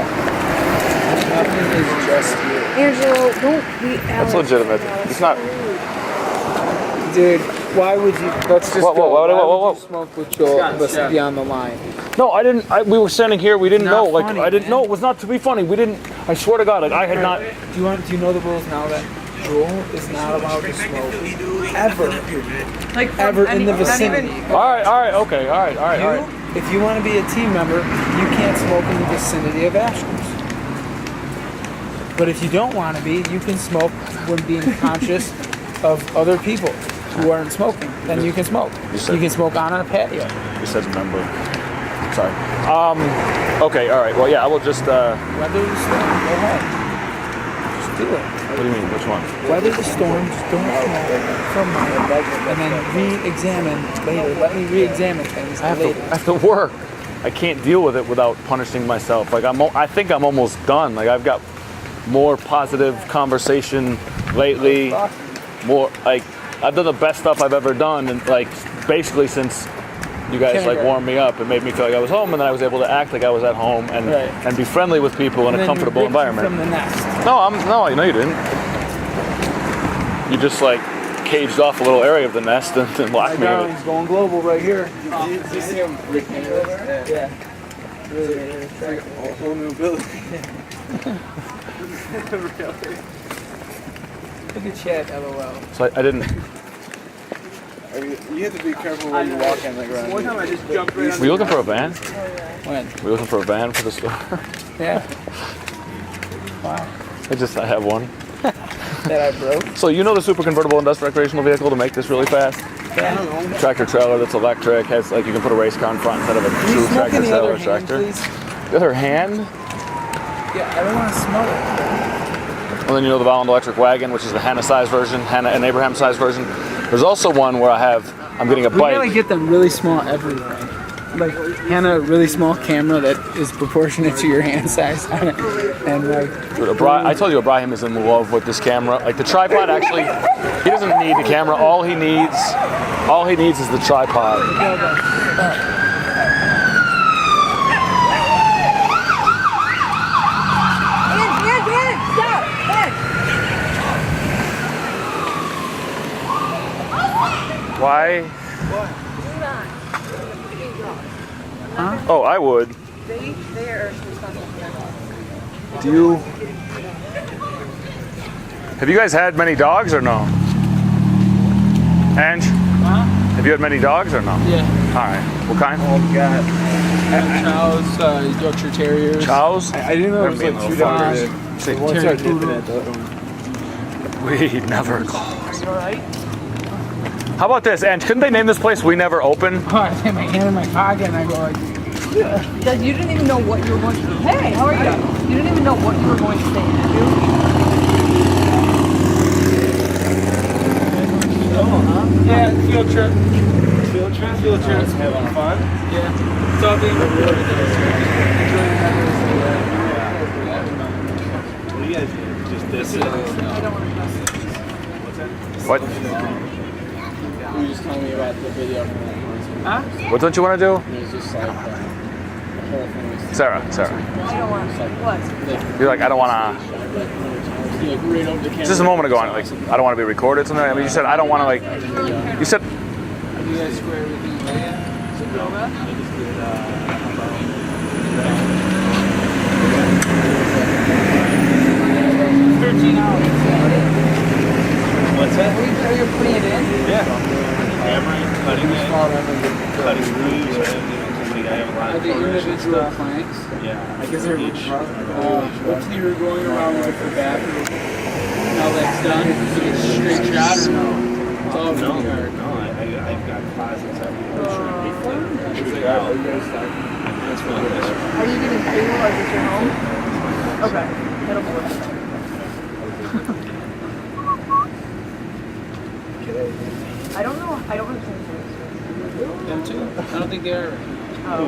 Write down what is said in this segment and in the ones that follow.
Nothing is just you. Angelo, don't be Alex. That's legitimate. It's not. Dude, why would you? Let's just Whoa, go. whoa, Why whoa. would you smoke with Joel and let's be on the line? No, I didn't. We were standing here. We didn't know. Not Like funny, I didn't man. know. It was not to be funny. We didn't. I swear to God, like I had not. Do you know the rules now that Joel is not allowed to smoke ever, Like ever in the vicinity. All right. Okay. All right. If you want to be a team member, you can't smoke in the vicinity of Ashtons. But if you don't want to be, you can smoke when being conscious of other people who aren't smoking. Then you can smoke. You can smoke on a patio. You said member. Sorry. Okay. All right. Well, yeah. I will just. Weather the storm. Go ahead. Just do it. What do you mean? Which one? Weather the storms. Don't smoke for a month, and then re-examine later. Let me re-examine things I later. have to work. I can't deal with it without punishing myself. Like I think I'm almost done. Like I've got more positive conversation lately. More like I've done the best stuff I've ever done, and like basically since you guys like warmed me up, it made me feel like I was home, and then I was able to act like I was at home and be friendly with people in a comfortable environment. From the nest. No, you didn't. You just like caged off a little area of the nest and locked me in it. He's going global right here. You see him? Yeah. Really? A whole new building. Look at Chad, LOL. So I didn't. You have to be careful when you walk in the ground. One time I just jumped right on. Were you looking for a van? When? Were you looking for a van for the store? Yeah. Wow. I have one. That I broke? So you know the super convertible industrial recreational vehicle to make this really fast? Yeah. Tractor trailer that's electric, has like you can put a race car in front instead of a Can you true smoke tractor in the trailer other hand, tractor. please? The other hand? Yeah, I don't want to smell it. And then you know the Volund electric wagon, which is the Hannah size version, Hannah and Abraham size version. There's also one where I'm getting a We gotta bike. get them really small everywhere. Like Hannah, a really small camera that is proportionate to your hand size on it, and like. Dude, I told you Ibrahim is in love with this camera. Like the tripod, actually, he doesn't need the camera. All he needs is the tripod. Stop! Why? Huh? Oh, I would. They are responsible for that. Do you? Have you guys had many dogs or no? Ange? Huh? Have you had many dogs or no? Yeah. All right. What kind? Oh God. Chows, Yorkshire Terriers. Chows? I didn't know it was like $2. Terrier poodle. We never close. Are you alright? How about this, Ange? Couldn't they name this place We Never Open? Oh, I had my hand in my pocket and I go like. Guys, you didn't even know what you were going to do. Hey, how are you? You didn't even know what you were going to say, did you? Yeah, field trip. Field trip. Having fun. Yeah. It's all being recorded. What do you guys do? Just this? I don't want to mess with this. What? You were just telling me about the video from that concert. Huh? What don't you want to do? It was just like the whole thing was Sarah. I don't want to. What? You're like, I don't want to. like right over the camera. Just a moment ago, like, I don't want to be recorded. Something. I mean, you said I don't want to like. You said. You guys square everything away? Is it yoga? 13 hours. What's that? Are you putting it in? Yeah. Hammering, cutting it, cutting screws, and I have a lot Are of they corners and individual stuff. planks? Yeah. I guess they're each. hopefully you're going around with the bathroom. Now that's done, you get straight shot or no? It's all No, really hard. no, I've got closets everywhere. Shoot out. That's really nice. Are you getting paid or is it your home? Okay. That'll work. I don't know. I don't understand. Them too? I don't think they are. Oh,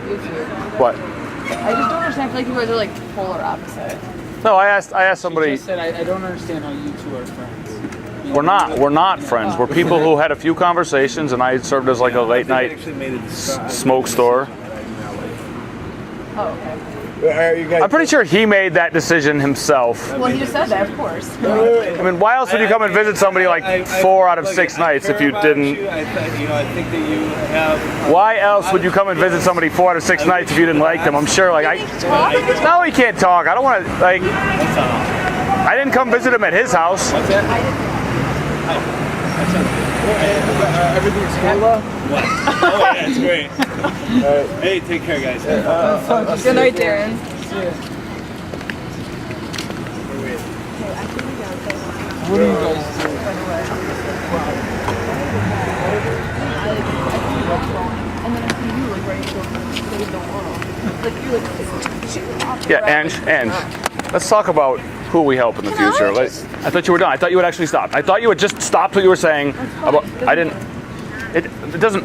you too. What? I just don't understand. I feel like you guys are like polar opposite. No, I asked She somebody. just said, I don't understand how you two are friends. We're not friends. We're people who had a few conversations, and I served as like a late night Actually made a smoke store. Oh, okay. You guys, I'm pretty sure he made that decision himself. Well, he just said that, of course. I mean, why else would you come and visit somebody like 4 out of 6 nights if you didn't? I think that you have. Why else would you come and visit somebody 4 out of 6 nights if you didn't like them? I'm sure, like, no, he can't talk. I don't want to, like, I didn't come visit him at his house. What's that? Everything's cool. Oh yeah, it's great. Hey, take care, guys. Good night, Darren. What do you guys do? And then I see you like right in the world. Like you're like Yeah, and let's talk about who we help in the future. I thought you were done. I thought you would actually stop. I thought you had just stopped what you were saying about. I didn't. It doesn't.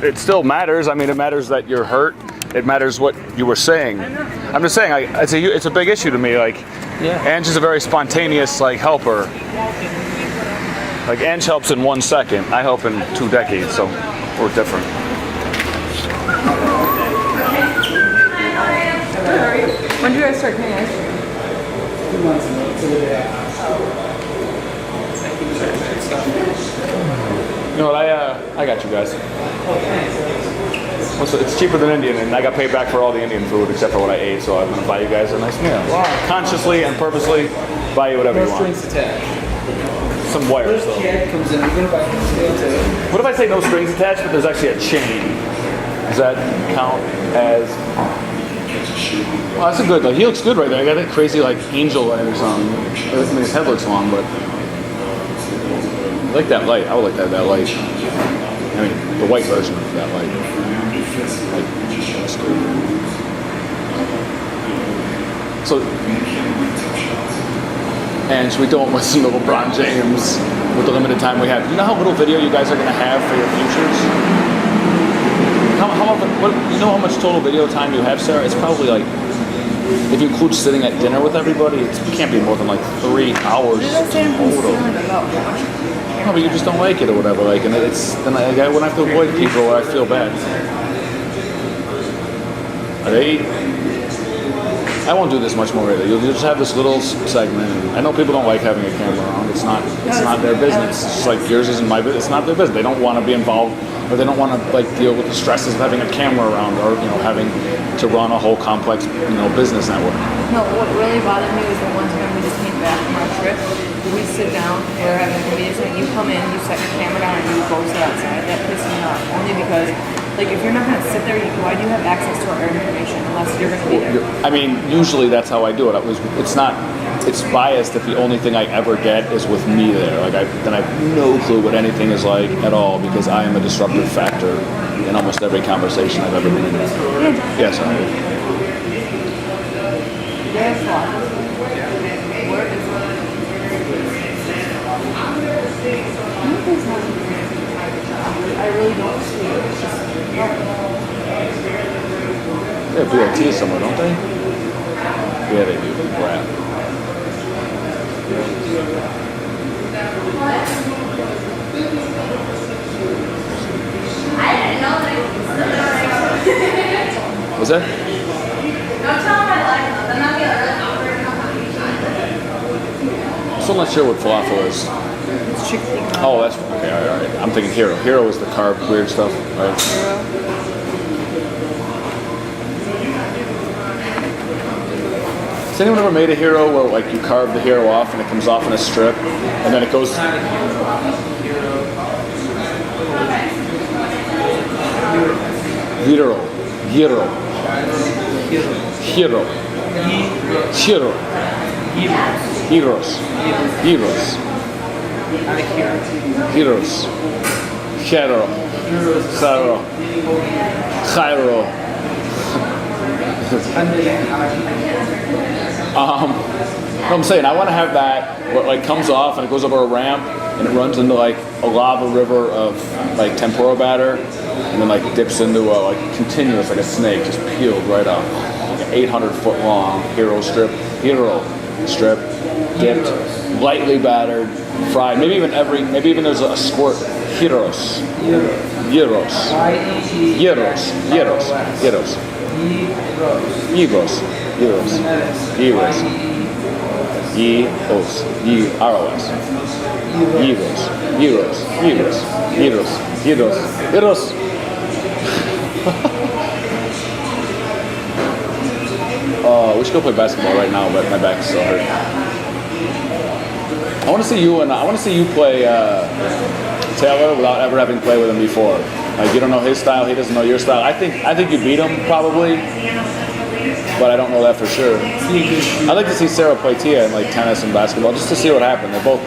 It still matters. I mean, it matters that you're hurt. It matters what you were saying. I'm just saying. It's a big issue to me. Like, Yeah. Ange is a very spontaneous helper. Like Ange helps in 1 second. I help in 2 decades. So we're different. When do you guys start paying ice cream? 2 months ago. You know what? I got you guys. Well, so it's cheaper than Indian, and I got paid back for all the Indian food except for what I ate. So I'm gonna buy you guys a nice meal. Consciously and purposely, buy you whatever No you want. strings attached. Some wires First though. cat comes in, you're gonna buy him scale too. What if I say no strings attached, but there's actually a chain? Does that count as? Well, that's a good. Like, he looks good right there. I got that crazy angel light or something. I mean, his head looks long, but I like that light. I would like to have that light. I mean, the white version of that light. That's good. So, and we don't listen to LeBron James with the limited time we have. You know how little video you guys are going to have for your futures? How often, you know how much total video time you have, Sarah? It's probably if you include sitting at dinner with everybody, it can't be more than 3 hours total. No, but you just don't like it or whatever. And it's then I wouldn't have to avoid people where I feel bad. I won't do this much more later. You'll just have this little segment. I know people don't like having a camera around. It's not their business. It's just like yours isn't my business. It's not their business. They don't want to be involved, or they don't want to deal with the stresses of having a camera around, or having to run a whole complex business network. No, what really bothered me was the one time we just came back from our trip. We sit down, we're having a meeting, and you come in, you set your camera down, and you go sit outside. That pissed me off. Only because, if you're not going to sit there, why do you have access to our information unless you're going to be there? I mean, usually that's how I do it. It's biased if the only thing I ever get is with me there. Then I have no clue what anything is like at all, because I am a disruptive factor in almost every conversation I've ever been in. Yes, I am. There's one. Where is it? I really don't see it. It's just, They have BLT somewhere, don't they? Yeah, they do. Crap. What's that? I'm still not sure what falafel is. it's chickpea. Oh, that's okay. All right. I'm thinking Hero. Hero is the carb weird stuff, right? Has anyone ever made a Hero where you carve the Hero off and it comes off in a strip, and then it goes? Hero. Heroes. I'm saying I want to have that where it comes off and it goes over a ramp and it runs into a lava river of tempura batter, and then dips into a continuous a snake, just peeled right up, 800-foot long hero strip, dipped, lightly battered, fried. Maybe even there's a squirt. Gyros. Gyros. Gyros. Gyros. Gyros. Gyros. Gyros. Gyros. Gyros. Gyros. Gyros. Gyros. We should go play basketball right now, but my back's so hurt. I want to see you play Taylor without ever having played with him before. Like, you don't know his style, he doesn't know your style. I think you beat him probably, but I don't know that for sure. I'd like to see Sarah play Tia in like tennis and basketball just to see what happened. They both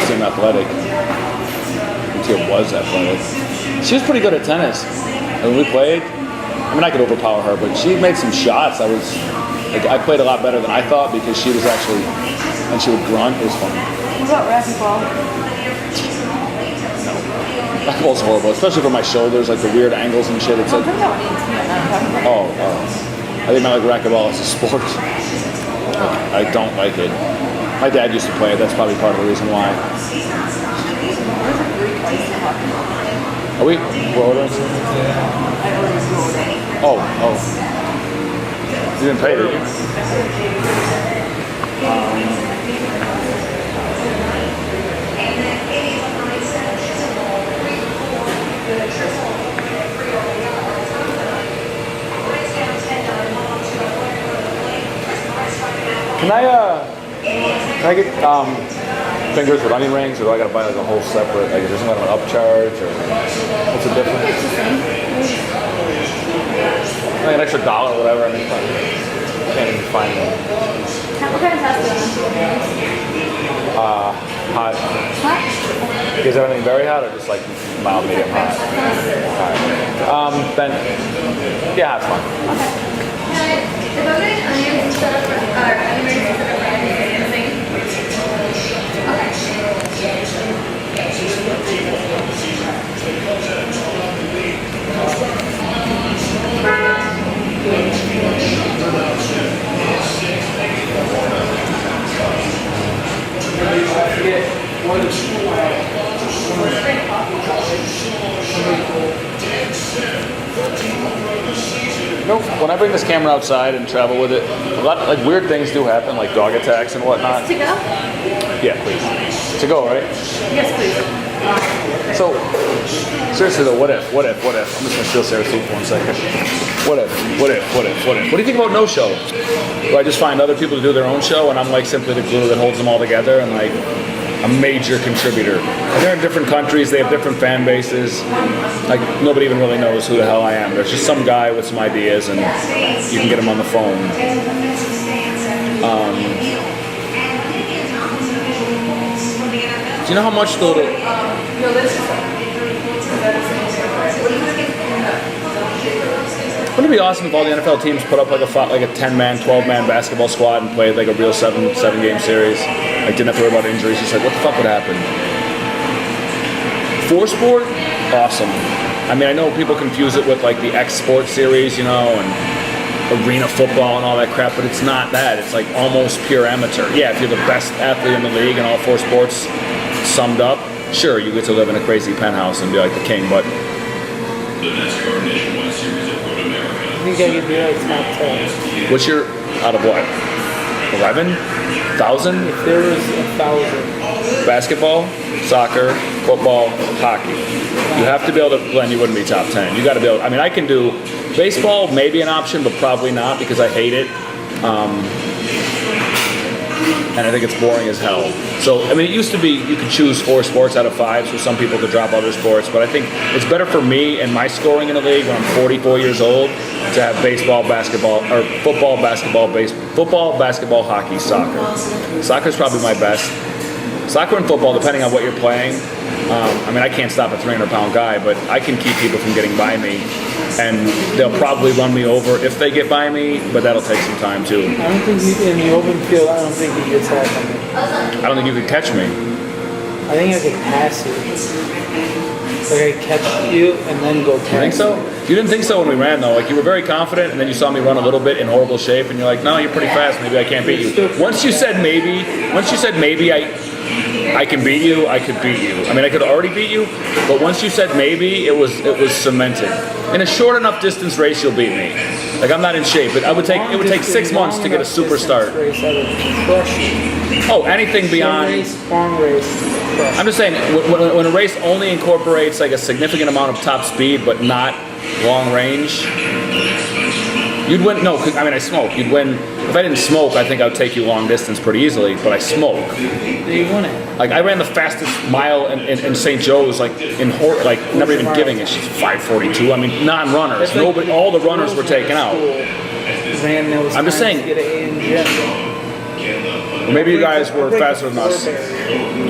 seem athletic. And Tia was athletic. She was pretty good at tennis. And when we played, I mean, I could overpower her, but she made some shots. I played a lot better than I thought because she was actually, and she would grunt. It was fun. What about racquetball? Racquetball's horrible, especially for my shoulders, like the weird angles and shit. It's I'm like, talking about intimate, not talking about. I think I like racquetball as a sport. I don't like it. My dad used to play it. That's probably part of the reason why. Where's the Greek ice hockey? Are we? We're ordering? I ordered two orders. Oh. You didn't pay, did you? Can I get fingers with onion rings, or do I gotta buy like a whole separate? Like, is there some kind of an upcharge, or what's the difference? Like an extra $1 or whatever. I mean, I can't even find them. What kind of pasta? Hot. Is everything very hot, or just like mild, medium hot? Alright. Then, yeah, it's fine. If I'm getting onions instead of onion rings instead of red, is it the same? You know, when I bring this camera outside and travel with it, a lot like weird things do happen, like dog attacks and whatnot. To go? Yeah, please. To go, right? Yes, please. So, seriously though, what if? I'm just gonna steal Sarah's seat for 1 second. What if? What do you think about no show? Do I just find other people to do their own show and I'm like simply the glue that holds them all together and like a major contributor? And they're in different countries, they have different fan bases. Like, nobody even really knows who the hell I am. There's just some guy with some ideas and you can get him on the phone. Do you know how much though? No, this is. Wouldn't it be awesome if all the NFL teams put up like a 10-man, 12-man basketball squad and played like a real seven-game series? Like, didn't have to worry about injuries. Just like, what the fuck would happen? For sport, awesome. I mean, I know people confuse it with like the X Sports series, you know, and arena football and all that crap, but it's not that. It's like almost pure amateur. Yeah, if you're the best athlete in the league and all 4 sports summed up, sure, you get to live in a crazy penthouse and be like the king, but I think I could be like top 10. what's your, out of what? 11,000? If there was 1,000. Basketball, soccer, football, hockey. You have to be able to, Glenn, you wouldn't be top 10. You got to be able, I mean, I can do baseball, maybe an option, but probably not because I hate it. And I think it's boring as hell. So, I mean, it used to be you could choose 4 sports out of 5, so some people could drop other sports, but I think it's better for me and my scoring in the league when I'm 44 years old to have baseball, basketball, or football, basketball, hockey, soccer. Soccer's probably my best. Soccer and football, depending on what you're playing. I mean, I can't stop a 300-pound guy, but I can keep people from getting by me. And they'll probably run me over if they get by me, but that'll take some time too. I don't think you, in the open field, I don't think you could tackle me. I don't think you could catch me. I think I could pass you. Like I catch you and then go pass. You think so? You didn't think so when we ran though. Like, you were very confident, and then you saw me run a little bit in horrible shape, and you're like, "No, you're pretty fast. Maybe I can't beat you." Once you said maybe, I can beat you, I could beat you. I mean, I could already beat you, but once you said maybe, it was cemented. In a short enough distance race, you'll beat me. Like, I'm not in shape, but it would take 6 months to get a super start. Race, I would crush you. Oh, anything beyond. Long race. Crush. I'm just saying, when a race only incorporates like a significant amount of top speed, but not long range, you'd win. No, 'cause, I mean, I smoke. You'd win. If I didn't smoke, I think I would take you long distance pretty easily, but I smoke. You won it. Like, I ran the fastest mile in St. Joe's, like, never even giving it. She's 5:42. I mean, non-runners. Nobody, all the runners were taken out. Ran those I'm just times saying. to get an A in gym. Or maybe you guys were faster than us.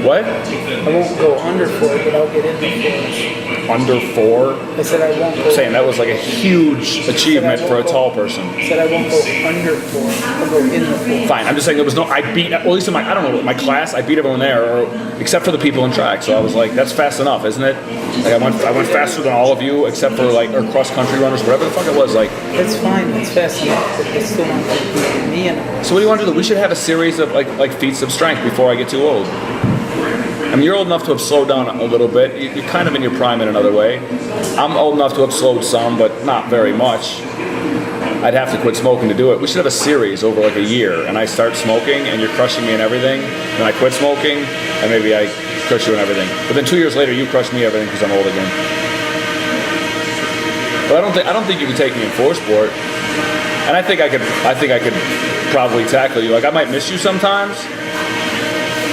What? I won't go under 4, but I'll get in the 4s. Under 4? I said I won't go. I'm saying that was like a huge achievement for a tall person. I said I won't go under 4. I'll go in the 4. Fine. I'm just saying there was no. I beat. Well, at least in my. I don't know. My class. I beat everyone there, except for the people in track. So I was like, that's fast enough, isn't it? Like I went faster than all of you, except for like our cross country runners, whatever the fuck it was. Like. That's fine. That's fast enough. But they still want to beat me in it. So what do you want to do? We should have a series of like feats of strength before I get too old. I mean, you're old enough to have slowed down a little bit. You're kind of in your prime in another way. I'm old enough to have slowed some, but not very much. I'd have to quit smoking to do it. We should have a series over like a year, and I start smoking, and you're crushing me in everything. Then I quit smoking, and maybe I crush you in everything. But then 2 years later, you crush me everything because I'm old again. But I don't think you can take me in 4-sport. And I think I could probably tackle you. Like, I might miss you sometimes.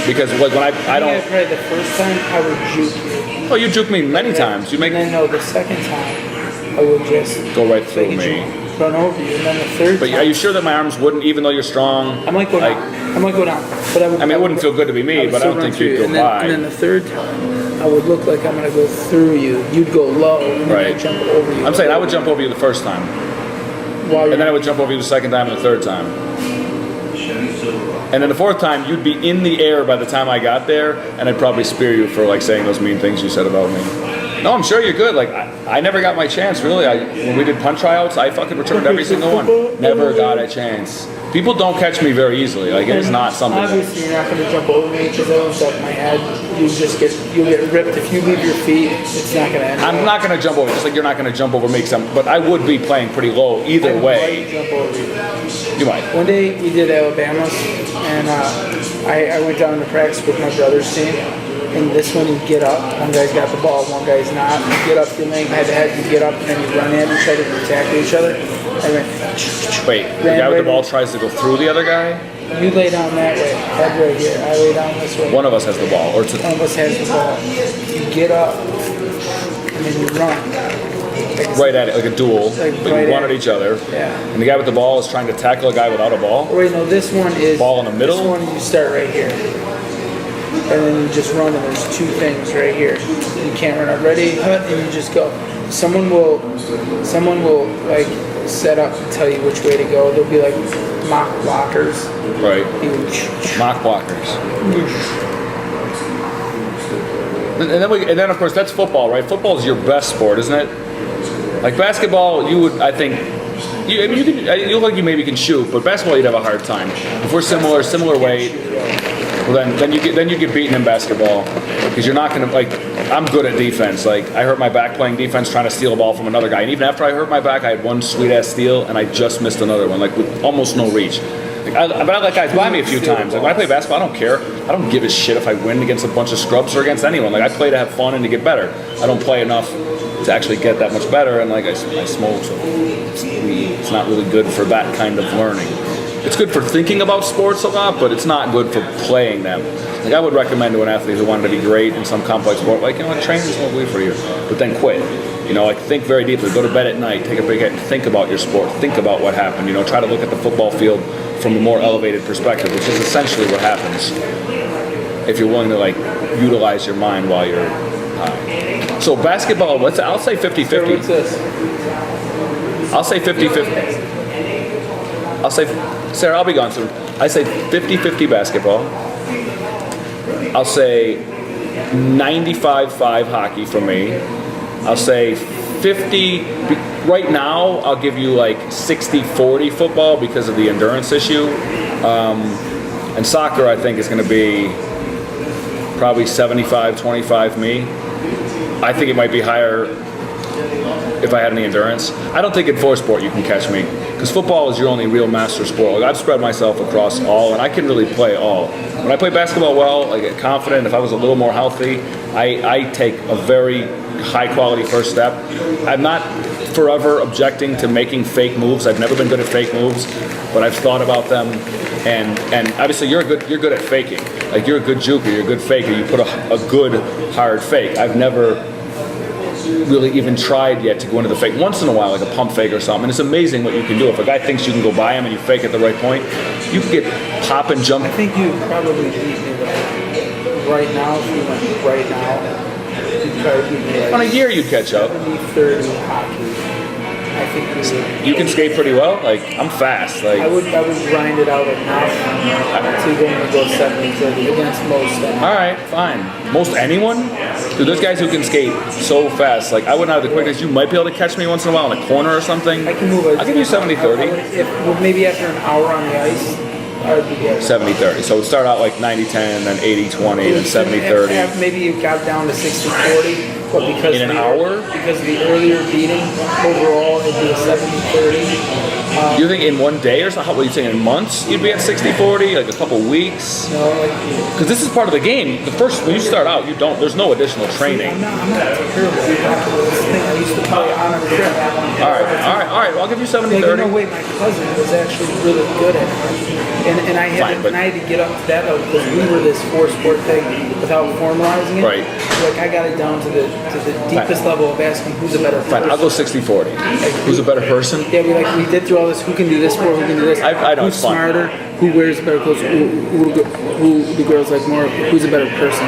Because like when I don't. Yeah, probably the first time I would juke you. Oh, you juke me many times. You make And then no, the second time I would just go right through take a me. juke, run over you, and then the third But time are you sure that my arms wouldn't, even though you're strong? I might go like, down. I might go down. But I would. I mean, it wouldn't feel good to be me, would but I still don't run think through you'd you. go and then, by. And then the third time, I would look like I'm gonna go through you. You'd go low, and then Right. I'd jump over you. I'm saying I would jump over you the first time, While and then I would jump over you the second time and the third time. And then the fourth time, you'd be in the air by the time I got there, and I'd probably spear you for like saying those mean things you said about me. No, I'm sure you're good. Like I never got my chance really. When we did punch tryouts, I fucking returned every single one. Never got a chance. People don't catch me very easily. Like it is not something. Obviously, you're not gonna jump over me because I was up my head. You'll get ripped if you leave your feet. It's not gonna end. I'm not gonna jump over, just like you're not gonna jump over me. But I would be playing pretty low either I might way. jump over you. You might. One day we did Alabama's, and I went down to practice with my brother's team. And this one, you get up. One guy's got the ball, one guy's not. You get up, you're laying head to head. You get up, and then you run at each other, you tackle each other. I went. Wait, the guy with the ball tries to go through the other guy? You lay down that way, head right here. I lay down this way. One of us has the ball, or it's One of us has the ball. You get up, and then you run. right at it, like a duel, Like but right you run at at each other. Yeah. And the guy with the ball is trying to tackle a guy without a ball. Wait, no, this one is. Ball in the middle? This one, you start right here. And then you just run, and there's 2 things right here. You can't run up. Ready, hut, and you just go. Someone will like set up and tell you which way to go. There'll be like mock blockers. Right. You Mock blockers. And then of course that's football, right? Football is your best sport, isn't it? Like basketball, you would, I think, you look like you maybe can shoot, but basketball you'd have a hard time. If we're similar weight, well then you get beaten in basketball because you're not gonna like. I'm good at defense. Like I hurt my back playing defense, trying to steal a ball from another guy, and even after I hurt my back, I had one sweet ass steal, and I just missed another one, like with almost no reach. But I let guys buy me a few times. Like when I play basketball, I don't care. I don't give a shit if I win against a bunch of scrubs or against anyone. Like I play to have fun and to get better. I don't play enough to actually get that much better. And like I smoke, so it's not really good for that kind of learning. It's good for thinking about sports a lot, but it's not good for playing them. Like I would recommend to an athlete who wanted to be great in some complex sport, like, you know what, training's won't be for you, but then quit. You know, like think very deeply, go to bed at night, take a big hit, and think about your sport, think about what happened. You know, try to look at the football field from a more elevated perspective, which is essentially what happens if you're willing to like utilize your mind while you're high. So basketball, I'll say 50-50. What's this? I'll say 50-50. I'll say, Sarah, I'll be gone soon. I say 50-50 basketball. I'll say 95-5 hockey for me. I'll say 50, right now I'll give you like 60-40 football because of the endurance issue. And soccer I think is going to be probably 75-25 me. I think it might be higher if I had any endurance. I don't think in four sport you can catch me, because football is your only real master sport. Like, I've spread myself across all, and I can really play all. When I play basketball well, I get confident. If I was a little more healthy, I take a very high quality first step. I'm not forever objecting to making fake moves. I've never been good at fake moves, but I've thought about them. And obviously you're good at faking. Like, you're a good juker, you're a good faker. You put a good hard fake. I've never really even tried yet to go into the fake. Once in a while, like a pump fake or something. And it's amazing what you can do. If a guy thinks you can go by him and you fake at the right point, you can get pop and jump. I think you probably beat me right now. If you went right now, you'd probably beat me On a like year, you'd catch up. 70-30 hockey. I think you would. You can skate pretty well. Like, I'm fast. Like, I would grind it out enough to go 70-30 against most. all right, fine. Most anyone? Dude, there's guys who can skate so fast. Like, I wouldn't have the quickness. You might be able to catch me once in a while in a corner or something. I can move. I'll give you 70-30. Well, maybe after an hour on the ice, I would be good. 70-30. So it would start out like 90-10, then 80-20, then 70-30. Maybe you got down to 60-40, but because In an the, hour? because of the earlier beating, overall it'd be a 70-30. You think in one day or something? What are you saying, in months you'd be at 60-40? Like a couple weeks? No, like Because this is part of the game. The first, when you start out, there's no additional training. I'm not terrible. This thing I used to play on a trip. All right. Well, I'll give you Like, you know, 70-30. wait, my cousin was actually really good at it. And I had Fine, but- and I had to get up to that level because we were this four-sport thing without formalizing it. Right. Like, I got it down to the deepest level of asking who's a better Fine, person. I'll go 60-40. Who's a better person? Yeah, we did through all this. Who can do this sport? Who can do this? I know, Who's it's fun. smarter? Who wears better clothes? Who the girls like more? Who's a better person?